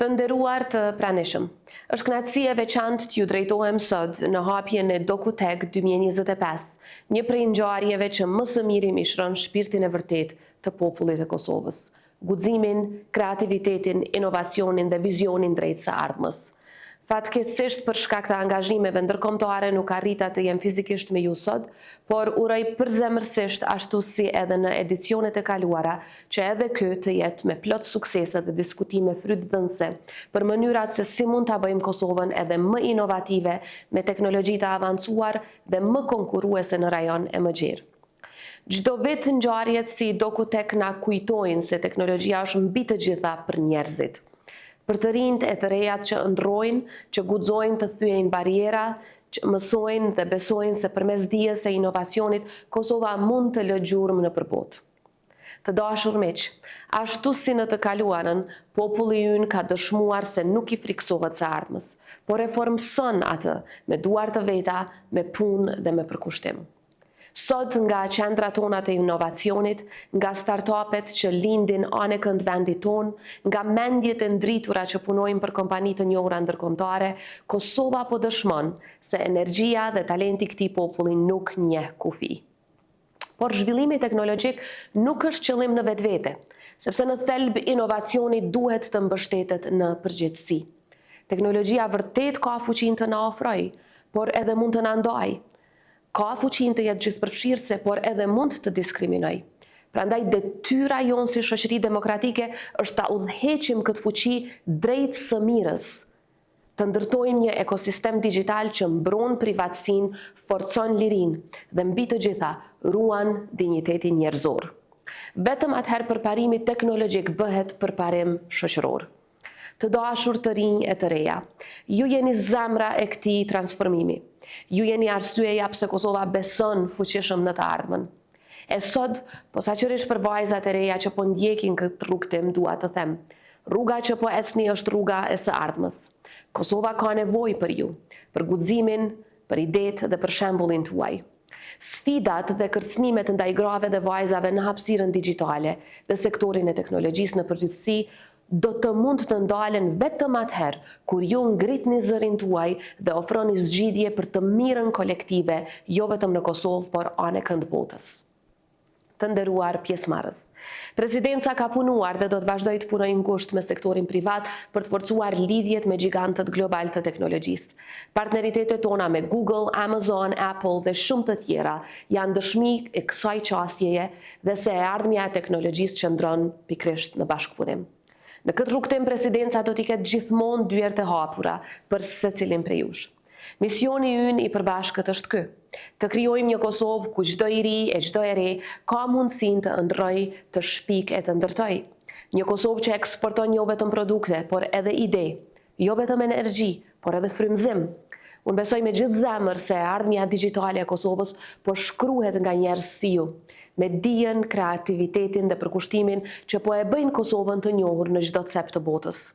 Të nderuar të pranishëm, është kënaqësi e veçantë t'ju drejtohem sot në hapjen e DokuTech 2025, një prej ngjarjeve që më së miri mishron shpirtin e vërtet të popullit të Kosovës, guximin, kreativitetin, inovacionin dhe vizionin drejt së ardhmës. Fatkeqësisht për shkak të angazhimeve ndërkombëtare nuk arrita të jem fizikisht me ju sot, por uroj përzemërsisht ashtu si edhe në edicionet e kaluara që edhe ky të jetë me plot suksese dhe diskutime frytëdhënëse për mënyrat se si mund ta bëjmë Kosovën edhe më inovative me teknologji të avancuar dhe më konkurruese në rajon e më gjerë. Çdo vit ngjarjet si DokuTech na kujtojnë se teknologjia është mbi të gjitha për njerëzit. Për të rinjt e të rejat që ndrojnë, që guxojnë të thyejnë bariera, që mësojnë dhe besojnë se përmes dijes e inovacionit, Kosova mund të lë gjurmë në përbot. Të dashur miq, ashtu si në të kaluarën, populli ynë ka dëshmuar se nuk i friksohet së ardhmës, por e formson atë me duar të veta, me punë dhe me përkushtim. Sot nga qendrat tona të inovacionit, nga startupet që lindin anë kënd vendit ton, nga mendjet e ndritura që punojnë për kompani të njohura ndërkombëtare, Kosova po dëshmon se energjia dhe talenti i këtij populli nuk njeh kufi. Por zhvillimi teknologjik nuk është qëllim në vetvete, sepse në thelb inovacioni duhet të mbështetet në përgjithësi. Teknologjia vërtet ka fuqinë të na ofrojë, por edhe mund të na ndajë. Ka fuqinë të jetë gjithëpërfshirëse, por edhe mund të diskriminoj. Prandaj detyra jonë si shoqëri demokratike është ta udhëheqim këtë fuqi drejt së mirës, të ndërtojmë një ekosistem digital që mbron privatësinë, forcon lirinë dhe mbi të gjitha ruan dinjitetin njerëzor. Vetëm atëherë përparimi teknologjik bëhet përparim shoqëror. Të dashur të rinj e të reja, ju jeni zemra e këtij transformimi. Ju jeni arsyeja pse Kosova beson fuqishëm në të ardhmen. E sot, posaçërisht për vajzat e reja që po ndjekin këtë rrugtim, dua të them, rruga që po esni është rruga e së ardhmës. Kosova ka nevojë për ju, për guximin, për idetë dhe për shembullin tuaj. Sfidat dhe kërcënimet ndaj grave dhe vajzave në hapësirën digjitale dhe sektorin e teknologjisë në përgjithësi do të mund të ndalen vetëm atëherë kur ju ngritni zërin tuaj dhe ofroni zgjidhje për të mirën kolektive, jo vetëm në Kosovë, por anë kënd botës. Të nderuar pjesëmarrës, Presidenca ka punuar dhe do të vazhdojë të punojë ngushtë me sektorin privat për të forcuar lidhjet me gjigantët global të teknologjisë. Partneritetet tona me Google, Amazon, Apple dhe shumë të tjera janë dëshmi e kësaj qasjeje dhe se e ardhmja e teknologjisë qëndron pikërisht në bashkëpunim. Në këtë rrugtim, Presidenca do t'i ketë gjithmonë dyert e hapura për secilin prej jush. Misioni ynë i përbashkët është ky: të krijojmë një Kosovë ku çdo i ri e çdo e re ka mundësinë të ëndrrojë, të shpikë e të ndërtojë. Një Kosovë që eksporton jo vetëm produkte, por edhe ide, jo vetëm energji, por edhe frymëzim. Unë besoj me gjithë zemër se ardhmja digjitale e Kosovës po shkruhet nga njerëz si ju, me dijen, kreativitetin dhe përkushtimin që po e bëjnë Kosovën të njohur në çdo cep të botës.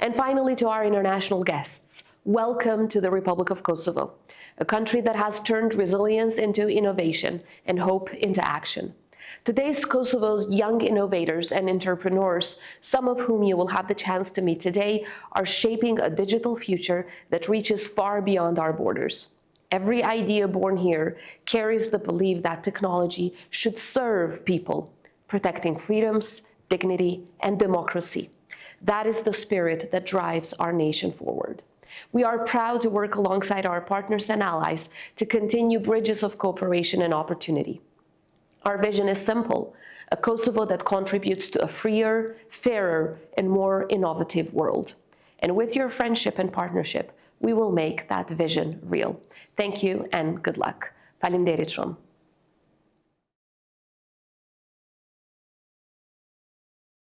And finally, to our international guests, welcome to the Republic of Kosovo, a country that has turned resilience into innovation and hope into action. Today's Kosovo's young innovators and entrepreneurs, some of whom you will have the chance to meet today, are shaping a digital future that reaches far beyond our borders. Every idea born here carries the belief that technology should serve people, protecting freedoms, dignity, and democracy. That is the spirit that drives our nation forward. We are proud to work alongside our partners and allies to continue bridges of cooperation and opportunity. Our vision is simple: a Kosovo that contributes to a freer, fairer, and more innovative world. And with your friendship and partnership, we will make that vision real. Thank you and good luck. Faleminderit shumë.